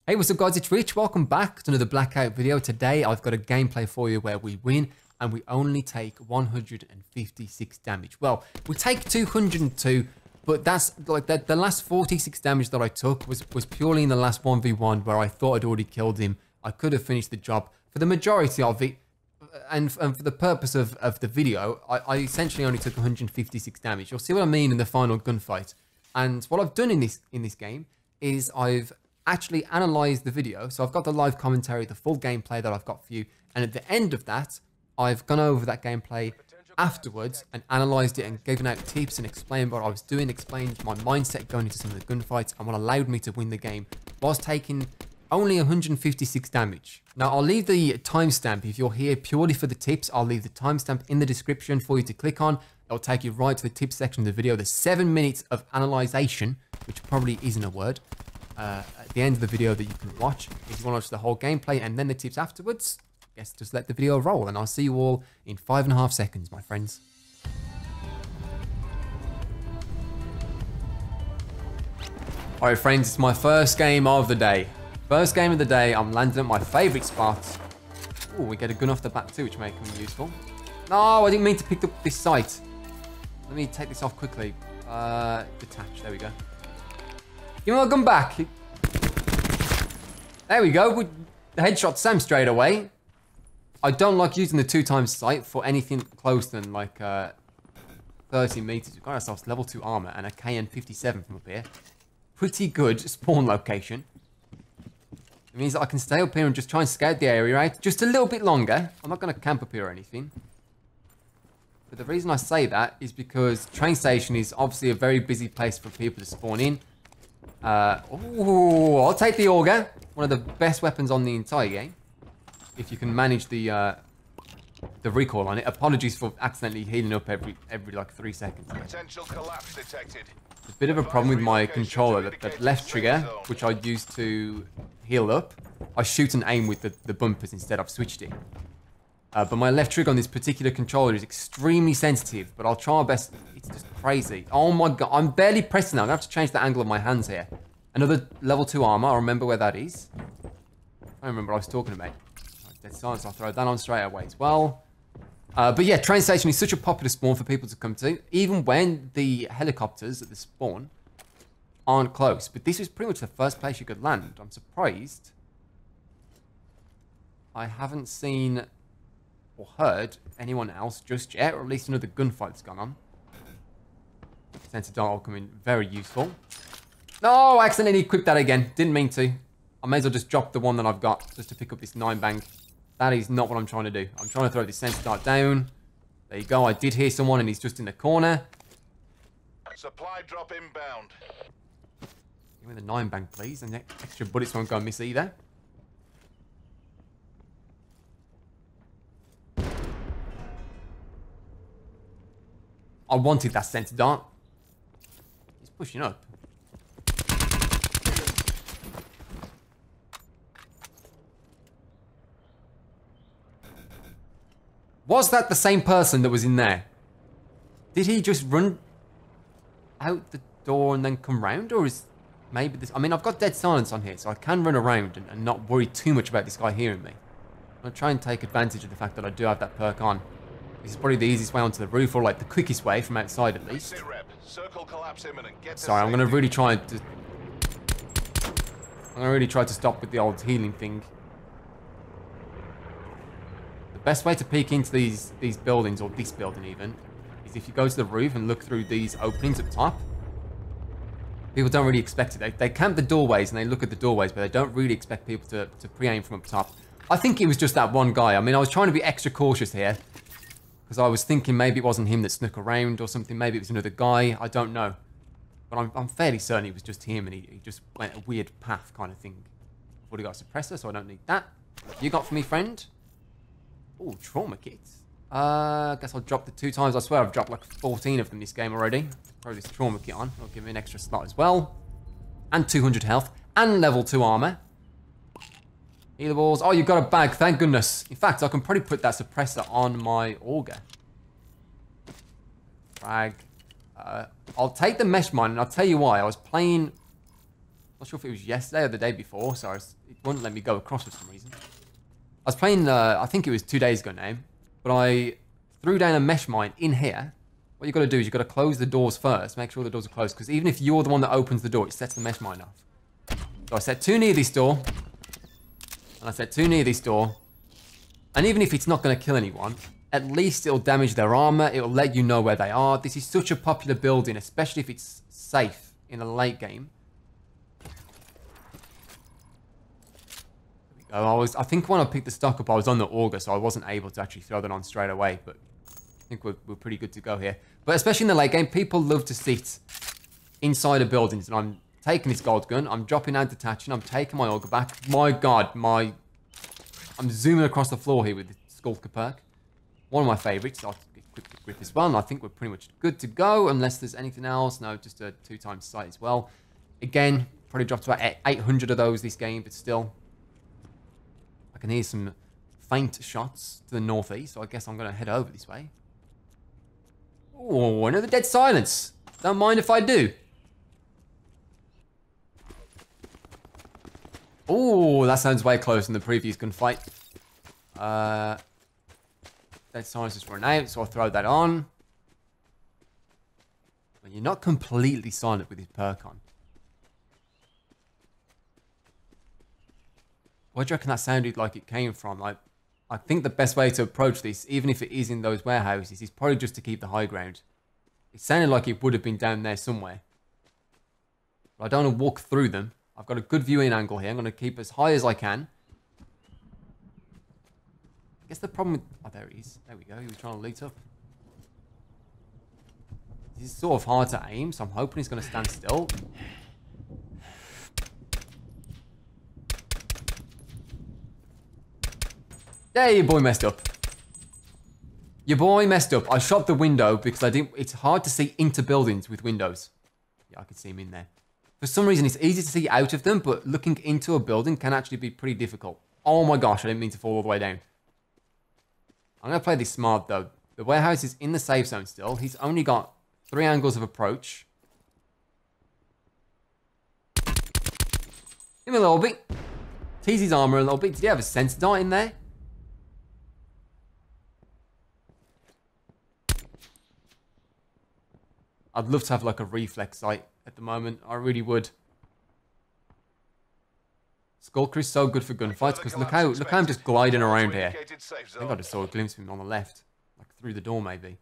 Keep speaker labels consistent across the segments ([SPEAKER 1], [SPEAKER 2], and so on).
[SPEAKER 1] Hey, what's up guys, it's Rich. Welcome back to another Blackout video. Today I've got a gameplay for you where we win and we only take 156 damage. Well, we take 202, but that's like the last 46 damage that I took was purely in the last 1v1 where I thought I'd already killed him. I could have finished the job. For the majority of it, and for the purpose of the video, I essentially only took 156 damage. You'll see what I mean in the final gunfight. And what I've done in this game is I've actually analyzed the video. So I've got the live commentary, the full gameplay that I've got for you. And at the end of that, I've gone over that gameplay afterwards and analyzed it and given out tips and explained what I was doing, explained my mindset going into some of the gunfights and what allowed me to win the game whilst taking only 156 damage. Now I'll leave the timestamp if you're here purely for the tips. I'll leave the timestamp in the description for you to click on. It'll take you right to the tips section of the video. There's 7 minutes of analyzation, which probably isn't a word, at the end of the video that you can watch. If you want to watch the whole gameplay and then the tips afterwards, yes, just let the video roll and I'll see you all in 5.5 seconds, my friends. All right, friends, it's my first game of the day. First game of the day, I'm landing at my favorite spot. Oh, we get a gun off the bat too, which may come useful. No, I didn't mean to pick up this sight. Let me take this off quickly. Detach, there we go. Give me my gun back. There we go. The headshot Sam straight away. I don't like using the 2x sight for anything close than like 30 meters. We've got ourselves level 2 armor and a KN57 from up here. Pretty good spawn location. It means that I can stay up here and just try and scout the area out just a little bit longer. I'm not going to camp up here or anything. But the reason I say that is because train station is obviously a very busy place for people to spawn in. Oh, I'll take the auger. One of the best weapons on the entire game. If you can manage the recoil on it. Apologies for accidentally healing up every like 3 seconds.
[SPEAKER 2] Potential collapse detected.
[SPEAKER 1] A bit of a problem with my controller. That left trigger, which I use to heal up, I shoot and aim with the bumpers instead. I've switched it. But my left trigger on this particular controller is extremely sensitive, but I'll try my best. It's just crazy. Oh my god, I'm barely pressing that. I'm gonna have to change the angle of my hands here. Another level 2 armor, I'll remember where that is. I don't remember what I was talking about. Right, dead silence, I'll throw that on straight away as well. But yeah, train station is such a popular spawn for people to come to, even when the helicopters at the spawn aren't close. But this was pretty much the first place you could land. I'm surprised I haven't seen or heard anyone else just yet, or at least another gunfight's gone on. Sensor dart will come in very useful. No, I accidentally equipped that again. Didn't mean to. I may as well just drop the one that I've got just to pick up this 9-bang. That is not what I'm trying to do. I'm trying to throw this sensor dart down. There you go. I did hear someone and he's just in the corner.
[SPEAKER 2] Supply drop inbound.
[SPEAKER 1] Give me the 9-bang, please, and the extra bullets won't go miss either. I wanted that sensor dart. He's pushing up. Was that the same person that was in there? Did he just run out the door and then come round? Or is maybe this... I mean, I've got dead silence on here, so I can run around and not worry too much about this guy hearing me. I'll try and take advantage of the fact that I do have that perk on. This is probably the easiest way onto the roof, or like the quickest way from outside at least.
[SPEAKER 2] Circle collapse imminent.
[SPEAKER 1] Sorry, I'm going to really try to... I'm going to really try to stop with the old healing thing. The best way to peek into these buildings, or this building even, is if you go to the roof and look through these openings up top. People don't really expect it. They camp the doorways and they look at the doorways, but they don't really expect people to pre-aim from up top. I think it was just that one guy. I mean, I was trying to be extra cautious here, because I was thinking maybe it wasn't him that snuck around or something. Maybe it was another guy. I don't know. But I'm fairly certain it was just him and he just went a weird path kind of thing. I've already got a suppressor, so I don't need that. What you got for me, friend? Oh, trauma kits. Guess I'll drop the 2x. I swear I've dropped like 14 of them this game already. Throw this trauma kit on. It'll give me an extra slot as well. And 200 health. And level 2 armor. Healer balls. Oh, you've got a bag. Thank goodness. In fact, I can probably put that suppressor on my auger. Frag. I'll take the mesh mine, and I'll tell you why. I was Not sure if it was yesterday or the day before, so it wouldn't let me go across for some reason. I was playing, I think it was 2 days ago now, but I threw down a mesh mine in here. What you got to do is you got to close the doors first, make sure the doors are closed, because even if you're the one that opens the door, it sets the mesh mine off. So I set 2 near this door, and I set 2 near this door, and even if it's not going to kill anyone, at least it'll damage their armor, it'll let you know where they are. This is such a popular building, especially if it's safe in a late game. There we go. I think when I picked the stock up, I was on the auger, so I wasn't able to actually throw that on straight away, but I think we're pretty good to go here. But especially in the late game, people love to sit inside of buildings, and I'm taking this gold gun, I'm dropping out detaching, I'm taking my auger back. My god, I'm zooming across the floor here with the Skulker perk. One of my favorites. I'll quick grip as well, and I think we're pretty much good to go, unless there's anything else. No, just a 2x sight as well. Again, probably dropped about 800 of those this game, but still. I can hear some faint shots to the northeast, so I guess I'm going to head over this way. Oh, another dead silence. Don't mind if I do. Oh, that sounds way closer than the previous gunfight. Dead silence just run out, so I'll throw that on. But you're not completely silent with his perk on. Where do you reckon that sounded like it came from? I think the best way to approach this, even if it is in those warehouses, is probably just to keep the high ground. It sounded like it would have been down there somewhere. But I don't want to walk through them. I've got a good viewing angle here. I'm going to keep as high as I can. I guess the problem with... Oh, there he is. There we go. He was trying to loot up. This is sort of hard to aim, so I'm hoping he's going to stand still. There, your boy messed up. Your boy messed up. I shot the window because I didn't... It's hard to see into buildings with windows. Yeah, I can see him in there. For some reason, it's easy to see out of them, but looking into a building can actually be pretty difficult. Oh my gosh, I didn't mean to fall all the way down. I'm going to play this smart, though. The warehouse is in the safe zone still. He's only got 3 angles of approach. Give him a little bit. Tease his armor a little bit. Did he have a sensor dart in there? I'd love to have like a reflex sight at the moment. I really would. Skulker is so good for gunfights because look how I'm just gliding around here. I think I just saw a glimpse of him on the left, like through the door maybe.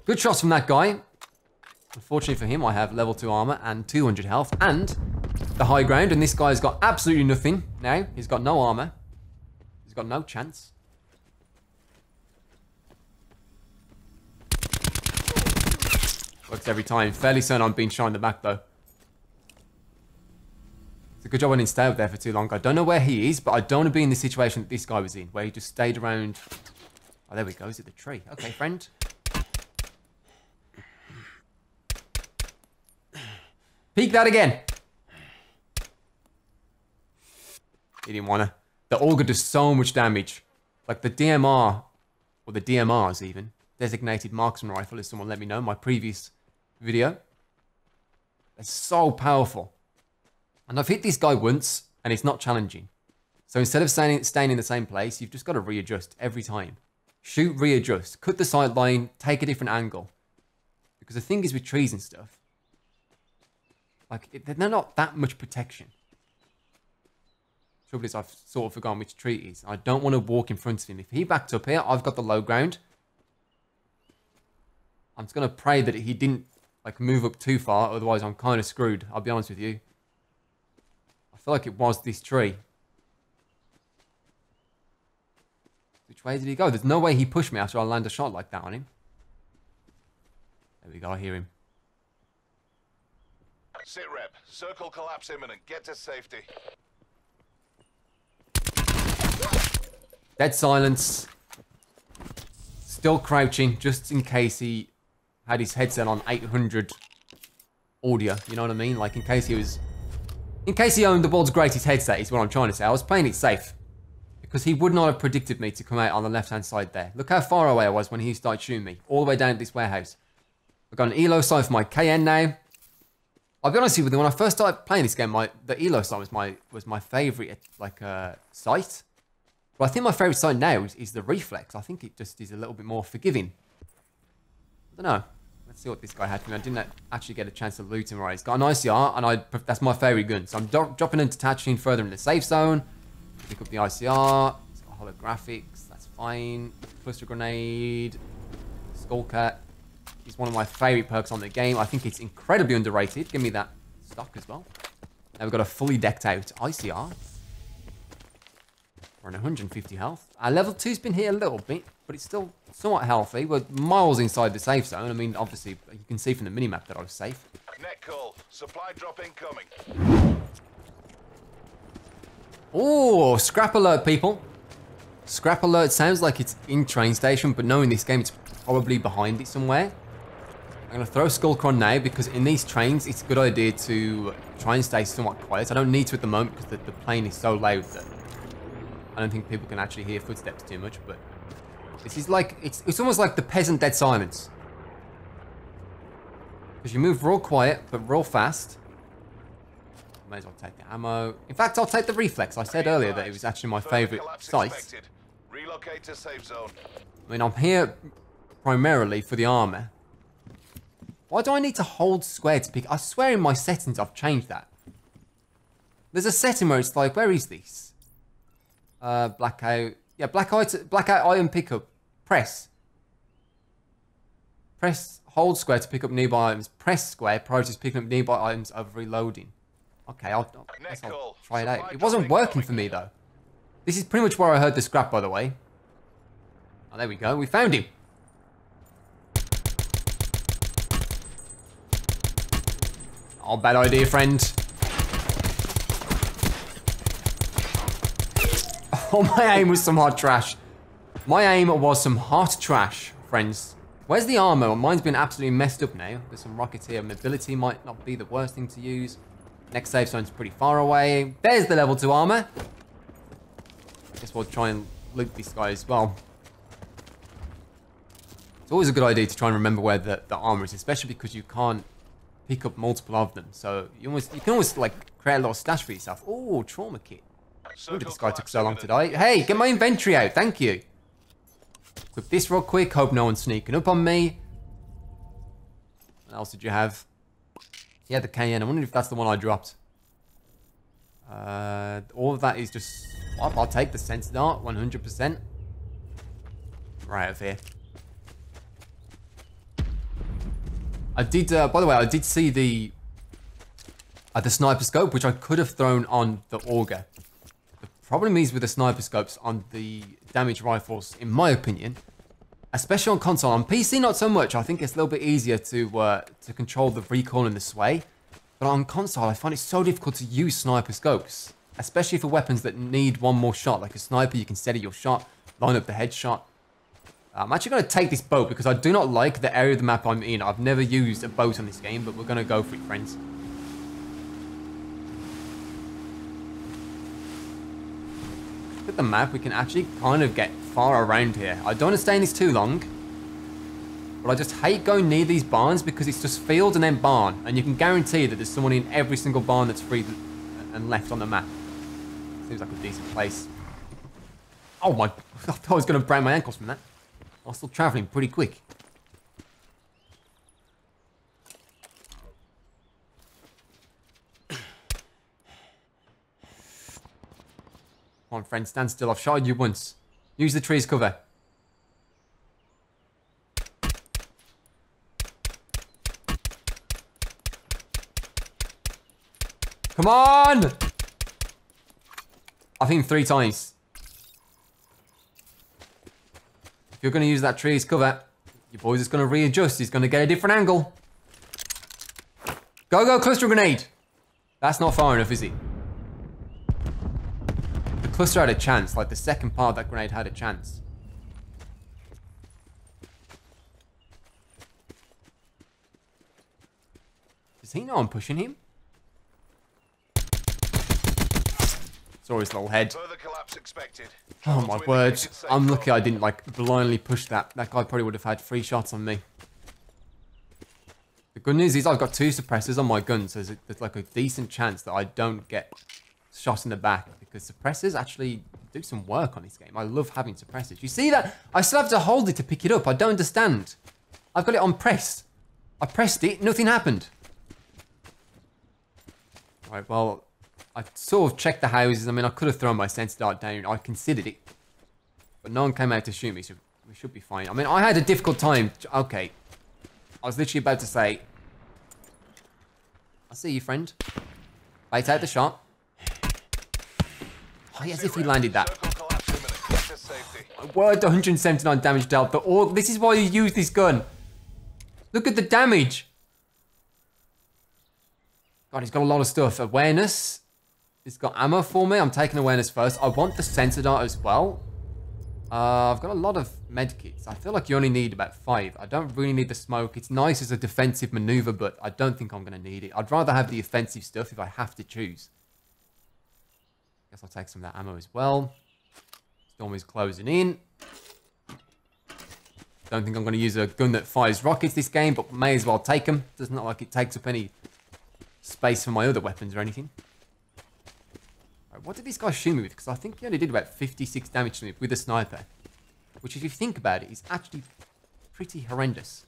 [SPEAKER 1] Good shots from that guy. Unfortunately for him, I have level 2 armor and 200 health and the high ground, and this guy's got absolutely nothing now. He's got no armor. He's got no chance. Works every time. Fairly certain I'm being shot in the back though. It's a good job I didn't stay up there for too long. I don't know where he is, but I don't want to be in the situation that this guy was in, where he just stayed around. Oh, there we go. Is it the tree? Okay, friend. Peek that again. He didn't wanna. The auger does so much damage. Like the DMR, or the DMRs even, designated marksman rifle, as someone let me know in my previous video. They're so powerful. And I've hit this guy once, and it's not challenging. So instead of staying in the same place, you've just got to readjust every time. Shoot, readjust, cut the sight line, take a different angle. Because the thing is with trees and stuff, like, they're not that much protection. Trouble is, I've sort of forgotten which tree it is. I don't want to walk in front of him. If he backed up here, I've got the low ground. I'm just going to pray that he didn't like move up too far, otherwise I'm kind of screwed, I'll be honest with you. I feel like it was this tree. Which way did he go? There's no way he pushed me after I land a shot like that on him. There we go, I hear him.
[SPEAKER 2] Sit rep. Circle collapse imminent. Get to safety.
[SPEAKER 1] Dead silence. Still crouching, just in case he had his headset on 800 audio. You know what I mean? Like in case he owned the world's greatest headset is what I'm trying to say. I was playing it safe. Because he would not have predicted me to come out on the left-hand side there. Look how far away I was when he started shooting me. All the way down at this warehouse. I've got an elo sight for my KN now. I'll be honest with you, when I first started playing this game, the elo sight was my favourite sight. But I think my favourite sight now is the reflex. I think it just is a little bit more forgiving. I don't know. Let's see what this guy had for me. I didn't actually get a chance to loot him. Right, he's got an ICR, and that's my favourite gun. So I'm dropping into detaching further in the safe zone. Pick up the ICR. It's got holographics. That's fine. Cluster grenade. Skullcat. It's one of my favourite perks on the game. I think it's incredibly underrated. Give me that stock as well. Now we've got a fully decked out ICR. We're on 150 health. Our level 2's been hit a little bit, but it's still somewhat healthy. We're miles inside the safe zone. I mean, obviously, you can see from the minimap that I was safe.
[SPEAKER 2] Net call. Supply drop incoming.
[SPEAKER 1] Oh, scrap alert, people. Scrap alert sounds like it's in train station, but knowing this game, it's probably behind it somewhere. I'm going to throw Skullcron now because in these trains, it's a good idea to try and stay somewhat quiet. I don't need to at the moment because the plane is so loud that I don't think people can actually hear footsteps too much, but this is like, it's almost like the peasant dead silence. Because you move real quiet, but real fast. May as well take the ammo. In fact, I'll take the reflex. I said earlier that it was actually my favourite sight.
[SPEAKER 2] Relocate to safe zone.
[SPEAKER 1] I mean, I'm here primarily for the armour. Why do I need to hold square to pick? I swear in my settings I've changed that. There's a setting where it's like, where is this? Blackout. Yeah, blackout item pickup. Press, hold square to pick up nearby items. Press square, priorities picking up nearby items over reloading. Okay, I'll try it out. It wasn't working for me, though. This is pretty much where I heard the scrap, by the way. Oh, there we go. We found him. Oh, bad idea, friend. Oh, my aim was some hot trash. My aim was some hot trash, friends. Where's the armor? Mine's been absolutely messed up now. There's some rockets here. Mobility might not be the worst thing to use. Next safe zone's pretty far away. There's the level 2 armor. Guess we'll try and loot this guy as well. It's always a good idea to try and remember where the armor is, especially because you can't pick up multiple of them. So you can almost like create a little stash for yourself. Oh, trauma kit. Why did this guy took so long to die? Hey, get my inventory out. Thank you. Equip this real quick. Hope no one's sneaking up on me. What else did you have? Yeah, the KN. I wonder if that's the one I dropped. All of that is just... I'll take the sense dart, 100%. Right over here. I did, by the way, I did see the sniper scope, which I could have thrown on the auger. The problem is with the sniper scopes on the damage rifles, in my opinion, especially on console. On PC, not so much. I think it's a little bit easier to control the recoil and the sway. But on console, I find it so difficult to use sniper scopes, especially for weapons that need one more shot. Like a sniper, you can steady your shot, line up the headshot. I'm actually going to take this boat because I do not like the area of the map I'm in. I've never used a boat on this game, but we're going to go for it, friends. Look at the map. We can actually kind of get far around here. I don't want to stay in this too long, but I just hate going near these barns because it's just field and then barn, and you can guarantee that there's someone in every single barn that's free and left on the map. Seems like a decent place. Oh my, I thought I was going to break my ankles from that. I was still traveling pretty quick. Come on, friend, stand still. I've shot you once. Use the tree's cover. Come on! I've hit him 3 times. If you're going to use that tree as cover, your boy's just going to readjust. He's going to get a different angle. Go, cluster grenade! That's not far enough, is it? The cluster had a chance. Like, the second part of that grenade had a chance. Does he know I'm pushing him? Saw his little head. Oh my word. I'm lucky I didn't like blindly push that. That guy probably would have had 3 shots on me. good news is I've got 2 suppressors on my gun, so there's like a decent chance that I don't get shot in the back, because suppressors actually do some work on this game. I love having suppressors. You see that? I still have to hold it to pick it up. I don't understand. I've got it on press. I pressed it, nothing happened. Right, well, I sort of checked the houses. I mean, I could have thrown my sensor dart down. I considered it. But no one came out to shoot me, so we should be fine. I mean, I had a difficult time. Okay. I was literally about to say, I see you, friend. Bait out the shot. Oh, yes, if he landed that. My word, 179 damage dealt. But this is why you use this gun. Look at the damage. God, he's got a lot of stuff. Awareness. He's got ammo for me. I'm taking awareness first. I want the sensor dart as well. I've got a lot of medkits. I feel like you only need about 5. I don't really need the smoke. It's nice as a defensive maneuver, but I don't think I'm going to need it. I'd rather have the offensive stuff if I have to choose. Guess I'll take some of that ammo as well. Storm is closing in. Don't think I'm going to use a gun that fires rockets this game, but may as well take them. Doesn't look like it takes up any space for my other weapons or anything. Right, what did this guy shoot me with? Because I think he only did about 56 damage to me with a sniper. Which, if you think about it, is actually pretty horrendous.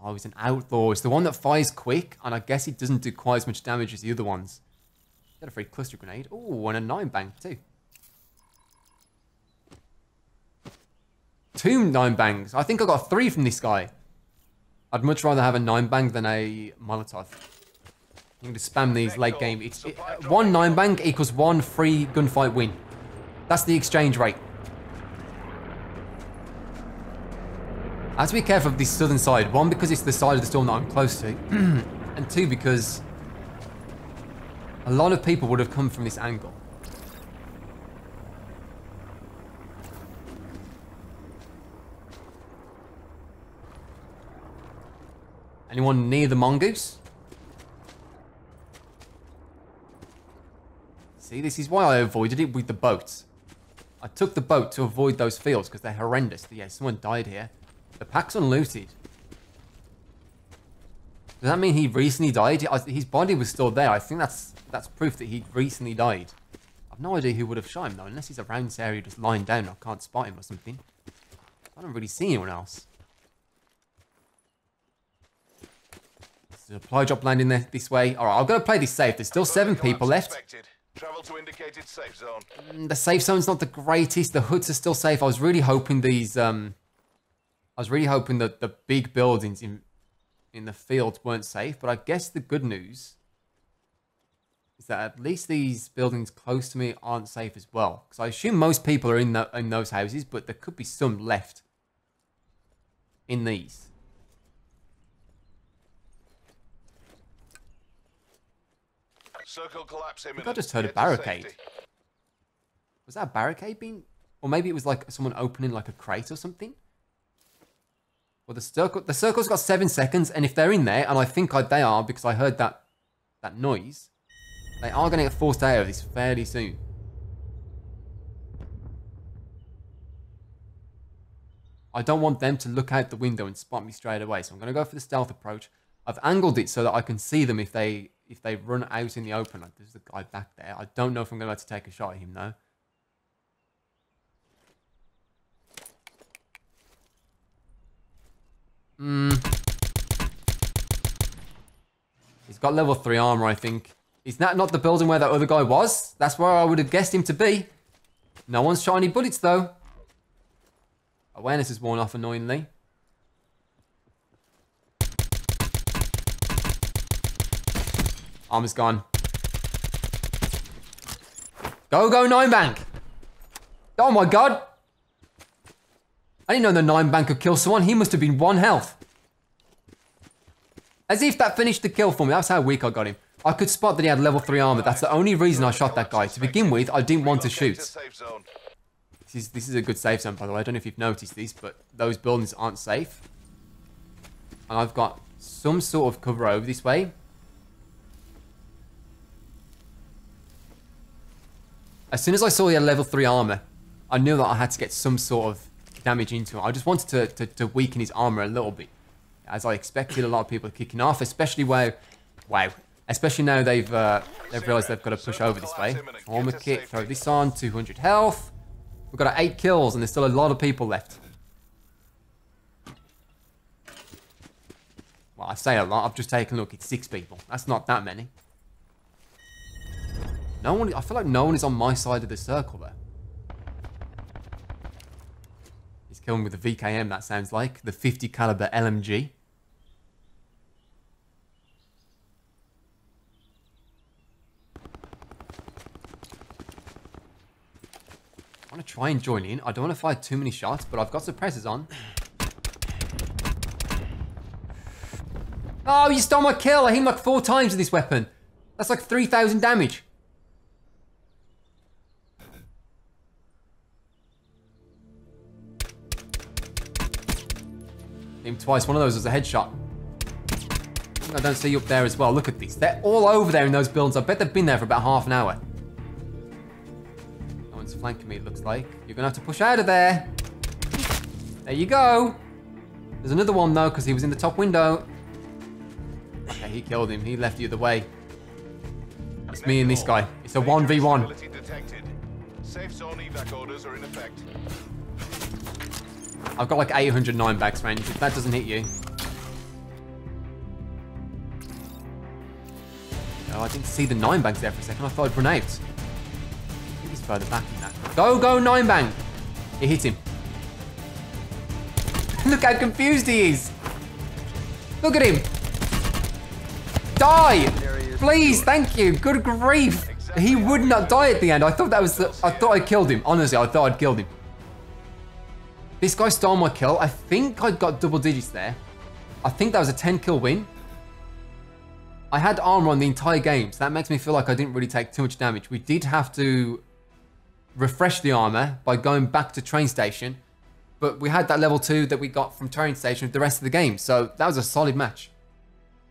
[SPEAKER 1] Oh, he's an outlaw. It's the one that fires quick, and I guess it doesn't do quite as much damage as the other ones. Got a free cluster grenade. Oh, and a 9-bang too. 2 9-bangs. I think I got 3 from this guy. I'd much rather have a 9-bang than a Molotov. I'm going to spam these late game. One 9-bang equals 1 free gunfight win. That's the exchange rate. I have to be careful of this southern side. 1, because it's the side of the storm that I'm close to. And 2, because a lot of people would have come from this angle. Anyone near the mongoose? See, this is why I avoided it with the boat. I took the boat to avoid those fields because they're horrendous. Yeah, someone died here. The pack's unlooted. Does that mean he recently died? His body was still there. I think that's proof that he recently died. I've no idea who would have shot him though, unless he's around this area just lying down. I can't spot him or something. I don't really see anyone else. There's a supply drop landing there this way. All right, I'm going to play this safe. There's still 7 people left.
[SPEAKER 2] Travel to indicated safe zone.
[SPEAKER 1] The safe zone's not the greatest. The hoods are still safe. I was really hoping these. I was really hoping that the big buildings in the fields weren't safe. But I guess the good news is that at least these buildings close to me aren't safe as well. Because I assume most people are in those houses, but there could be some left in these.
[SPEAKER 2] Circle collapse imminent.
[SPEAKER 1] I think I just heard a barricade. Was that a barricade being... Or maybe it was like someone opening like a crate or something? Well, the circle's got 7 seconds, and if they're in there, and I think they are because I heard that noise, they are going to get forced out of this fairly soon. I don't want them to look out the window and spot me straight away, so I'm going to go for the stealth approach. I've angled it so that I can see them if they run out in the open. Like, there's the guy back there. I don't know if I'm going to be able to take a shot at him though. He's got level 3 armor, I think. Is that not the building where that other guy was? That's where I would have guessed him to be. No one's shot any bullets though. Awareness is worn off annoyingly. Armor's gone. Go 9-bang! Oh my god! I didn't know the 9-bang could kill someone. He must have been 1 health. As if that finished the kill for me. That's how weak I got him. I could spot that he had level 3 armor. That's the only reason I shot that guy. To begin with, I didn't want to shoot. This is a good safe zone, by the way. I don't know if you've noticed this, but those buildings aren't safe. And I've got some sort of cover over this way. As soon as I saw he had level 3 armor, I knew that I had to get some sort of damage into him. I just wanted to weaken his armor a little bit. As I expected, a lot of people are kicking off, especially especially now they've realized they've got to push over this way. Armor kit, throw this on, 200 health. We've got 8 kills and there's still a lot of people left. Well, I say a lot, I've just taken a look, it's 6 people. That's not that many. No one, I feel like no one is on my side of the circle there. He's killing with the VKM, that sounds like. The 50 caliber LMG. I want to try and join in. I don't want to fire too many shots, but I've got suppressors on. Oh, you stole my kill. I hit him like 4 times with this weapon. That's like 3,000 damage. Hit him twice. One of those was a headshot. I don't see you up there as well. Look at these. They're all over there in those buildings. I bet they've been there for about half an hour. No one's flanking me, it looks like. You're going to have to push out of there. There you go. There's another one, though, because he was in the top window. Okay, he killed him. He left the other way. It's me and this guy. It's a 1v1.
[SPEAKER 2] Safe zone evac orders are in effect.
[SPEAKER 1] I've got like 809 bags range. If that doesn't hit you. Oh, I didn't see the 9 bangs there for a second. I thought I'd run out. I think he's further back than that. Go, go, 9 bang. It hit him. Look how confused he is. Look at him. Die! Please, thank you. Good grief. He would not die at the end. I thought that was I thought I killed him. Honestly, I thought I'd killed him. This guy stole my kill. I think I got double digits there. I think that was a 10 kill win. I had armor on the entire game, so that makes me feel like I didn't really take too much damage. We did have to refresh the armor by going back to train station, but we had that level 2 that we got from train station the rest of the game, so that was a solid match.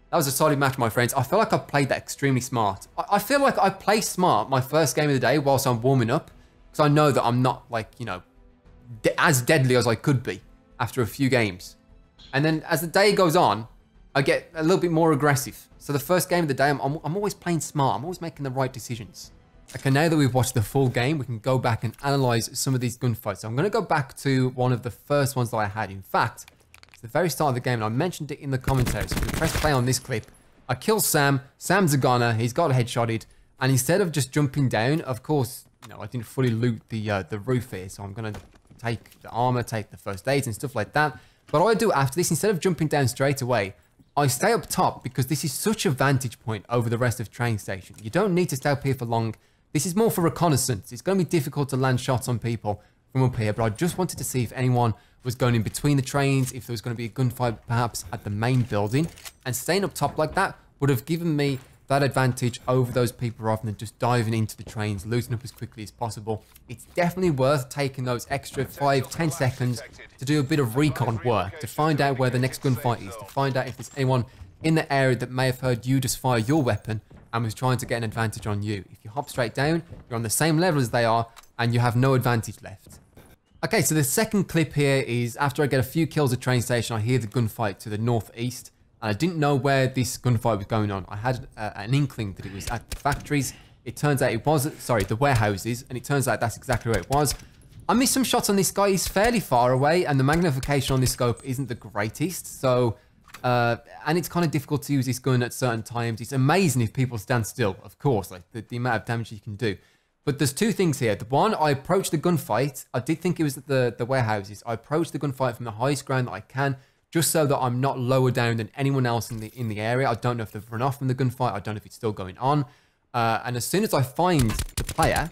[SPEAKER 1] That was a solid match, my friends. I feel like I played that extremely smart. I feel like I play smart my first game of the day whilst I'm warming up, because I know that I'm not, like, you know, as deadly as I could be after a few games. And then as the day goes on, I get a little bit more aggressive. So the first game of the day, I'm always playing smart. I'm always making the right decisions. Okay, now that we've watched the full game, we can go back and analyze some of these gunfights. So I'm going to go back to one of the first ones that I had. In fact, it's the very start of the game, and I mentioned it in the commentary. So if we press play on this clip, I kill Sam. Sam's a goner. He's got headshotted. And instead of just jumping down, of course, you know, I didn't fully loot the roof here. So I'm going to take the armor, take the first aids and stuff like that. But what I do after this, instead of jumping down straight away, I stay up top because this is such a vantage point over the rest of train station. You don't need to stay up here for long. This is more for reconnaissance. It's going to be difficult to land shots on people from up here, but I just wanted to see if anyone was going in between the trains, if there was going to be a gunfight perhaps at the main building. And staying up top like that would have given me that advantage over those people rather than just diving into the trains, looting up as quickly as possible. It's definitely worth taking those extra 5-10 seconds to do a bit of recon work, to find out where the next gunfight is, to find out if there's anyone in the area that may have heard you just fire your weapon and was trying to get an advantage on you. If you hop straight down, you're on the same level as they are and you have no advantage left. Okay, so the second clip here is after I get a few kills at train station, I hear the gunfight to the northeast. And I didn't know where this gunfight was going on. I had an inkling that it was at the factories. It turns out it was, sorry, the warehouses. And it turns out that's exactly where it was. I missed some shots on this guy. He's fairly far away. And the magnification on this scope isn't the greatest. So, and it's kind of difficult to use this gun at certain times. It's amazing if people stand still, of course. Like the amount of damage you can do. But there's two things here. The one, I approached the gunfight. I did think it was at the warehouses. I approached the gunfight from the highest ground that I can, just so that I'm not lower down than anyone else in the area. I don't know if they've run off from the gunfight. I don't know if it's still going on. And as soon as I find the player,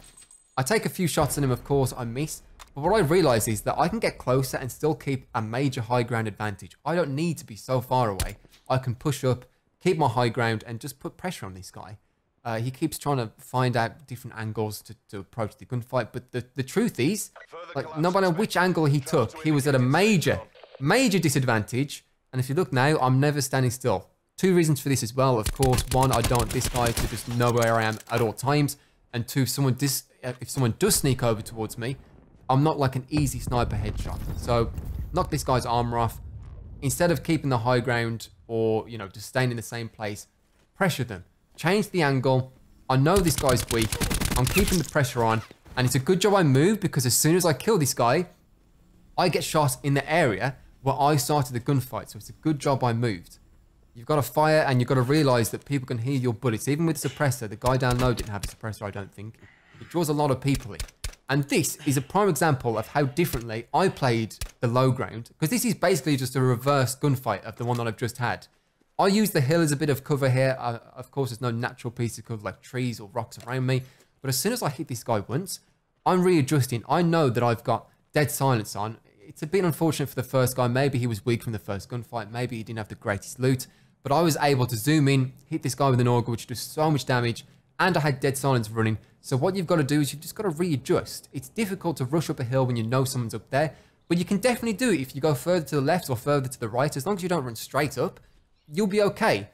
[SPEAKER 1] I take a few shots at him, of course, I miss. But what I realize is that I can get closer and still keep a major high ground advantage. I don't need to be so far away. I can push up, keep my high ground, and just put pressure on this guy. He keeps trying to find out different angles to approach the gunfight. But the truth is, like, no matter which angle he took, he was at a major disadvantage. And if you look now, I'm never standing still. Two reasons for this as well, of course. One, I don't want this guy to just know where I am at all times. And two, if someone does sneak over towards me, I'm not like an easy sniper headshot. So knock this guy's armor off. Instead of keeping the high ground or, you know, just staying in the same place, pressure them. Change the angle. I know this guy's weak. I'm keeping the pressure on. And it's a good job I moved, because as soon as I kill this guy, I get shot in the area where I started the gunfight. So it's a good job I moved. You've got to fire, and you've got to realise that people can hear your bullets. Even with the suppressor, the guy down low didn't have a suppressor, I don't think. It draws a lot of people in. And this is a prime example of how differently I played the low ground, because this is basically just a reverse gunfight of the one that I've just had. I use the hill as a bit of cover here. Of course, there's no natural piece of cover like trees or rocks around me. But as soon as I hit this guy once, I'm readjusting. I know that I've got dead silence on. It's a bit unfortunate for the first guy. Maybe he was weak from the first gunfight. Maybe he didn't have the greatest loot. But I was able to zoom in, hit this guy with an auger, which does so much damage. And I had dead silence running. So what you've got to do is you've just got to readjust. It's difficult to rush up a hill when you know someone's up there. But you can definitely do it if you go further to the left or further to the right. As long as you don't run straight up, you'll be okay.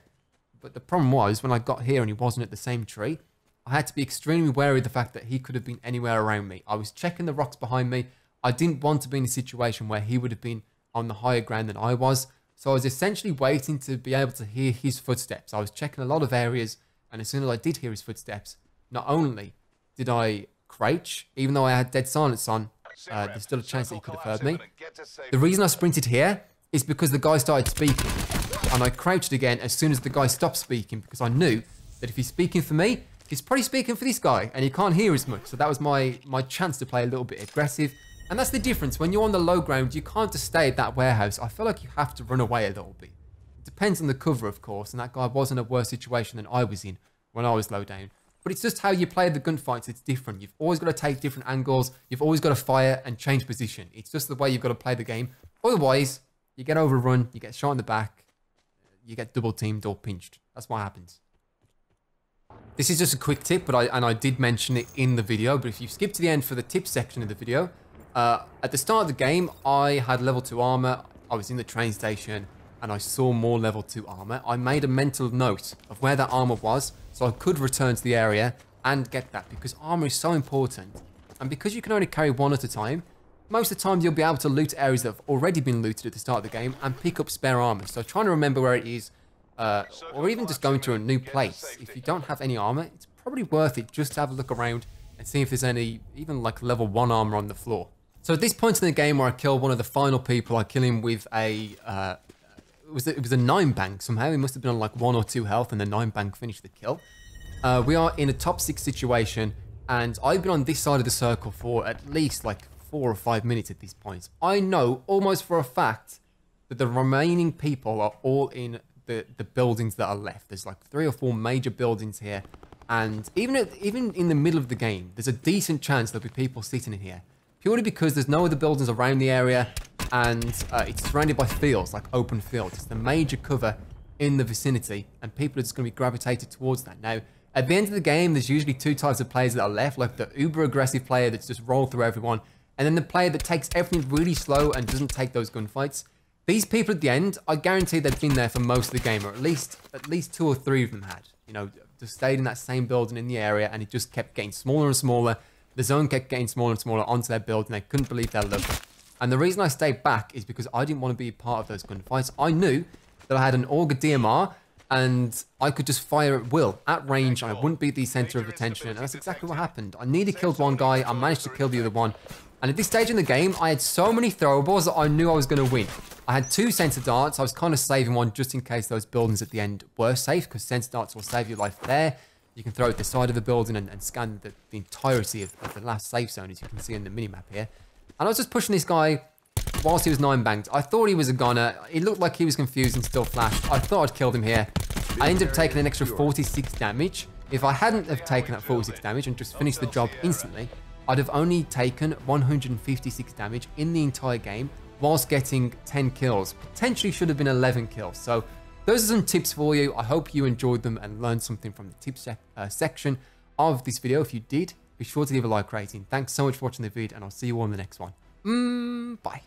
[SPEAKER 1] But the problem was, when I got here and he wasn't at the same tree, I had to be extremely wary of the fact that he could have been anywhere around me. I was checking the rocks behind me. I didn't want to be in a situation where he would have been on the higher ground than I was. So I was essentially waiting to be able to hear his footsteps. I was checking a lot of areas, and as soon as I did hear his footsteps, not only did I crouch, even though I had dead silence on, there's still a chance that he could have heard me. The reason I sprinted here is because the guy started speaking, and I crouched again as soon as the guy stopped speaking, because I knew that if he's speaking for me, he's probably speaking for this guy, and he can't hear as much. So that was my chance to play a little bit aggressive. And that's the difference. When you're on the low ground, you can't just stay at that warehouse. I feel like you have to run away a little bit. It depends on the cover, of course, and that guy was in a worse situation than I was in when I was low down. But it's just how you play the gunfights. It's different. You've always got to take different angles. You've always got to fire and change position. It's just the way you've got to play the game. Otherwise, you get overrun, you get shot in the back, you get double teamed or pinched. That's what happens. This is just a quick tip, but I did mention it in the video. But if you skip to the end for the tips section of the video, at the start of the game, I had level 2 armor. I was in the train station and I saw more level 2 armor. I made a mental note of where that armor was so I could return to the area and get that, because armor is so important. And because you can only carry one at a time, most of the time you'll be able to loot areas that have already been looted at the start of the game and pick up spare armor. So trying to remember where it is, or even just going to a new place. If you don't have any armor, it's probably worth it just to have a look around and see if there's any, even like level 1 armor on the floor. So at this point in the game where I kill one of the final people, I kill him with a, it was a 9 bank somehow. He must have been on like 1 or 2 health, and the 9 bank finished the kill. We are in a top 6 situation, and I've been on this side of the circle for at least like 4 or 5 minutes at this point. I know almost for a fact that the remaining people are all in the buildings that are left. There's like 3 or 4 major buildings here, and even in the middle of the game, there's a decent chance there'll be people sitting in here. Purely because there's no other buildings around the area, and it's surrounded by fields, like open fields. It's the major cover in the vicinity, and people are just going to be gravitated towards that. Now, at the end of the game, there's usually 2 types of players that are left, like the uber aggressive player that's just rolled through everyone, and then the player that takes everything really slow and doesn't take those gunfights. These people at the end, I guarantee they've been there for most of the game, or at least 2 or 3 of them had. You know, just stayed in that same building in the area, and it just kept getting smaller and smaller. The zone kept getting smaller and smaller onto their build, and they couldn't believe their luck. And the reason I stayed back is because I didn't want to be a part of those gunfights. I knew that I had an auger DMR, and I could just fire at will, at range, and I wouldn't be the center of attention. And that's exactly what happened. I nearly killed one guy, I managed to kill the other one. And at this stage in the game, I had so many throwables that I knew I was going to win. I had 2 sensor darts. I was kind of saving one just in case those buildings at the end were safe, because sensor darts will save your life there. You can throw it at the side of the building and scan the entirety of the last safe zone, as you can see in the minimap here. And I was just pushing this guy whilst he was 9 banked. I thought he was a gunner. It looked like he was confused and still flashed. I thought I'd killed him here. I ended up taking an extra 46 damage. If I hadn't have taken that 46 damage and just finished the job instantly, I'd have only taken 156 damage in the entire game whilst getting 10 kills. Potentially should have been 11 kills. So those are some tips for you. I hope you enjoyed them and learned something from the tips section of this video. If you did, be sure to leave a like rating. Thanks so much for watching the video, and I'll see you all in the next one. Bye.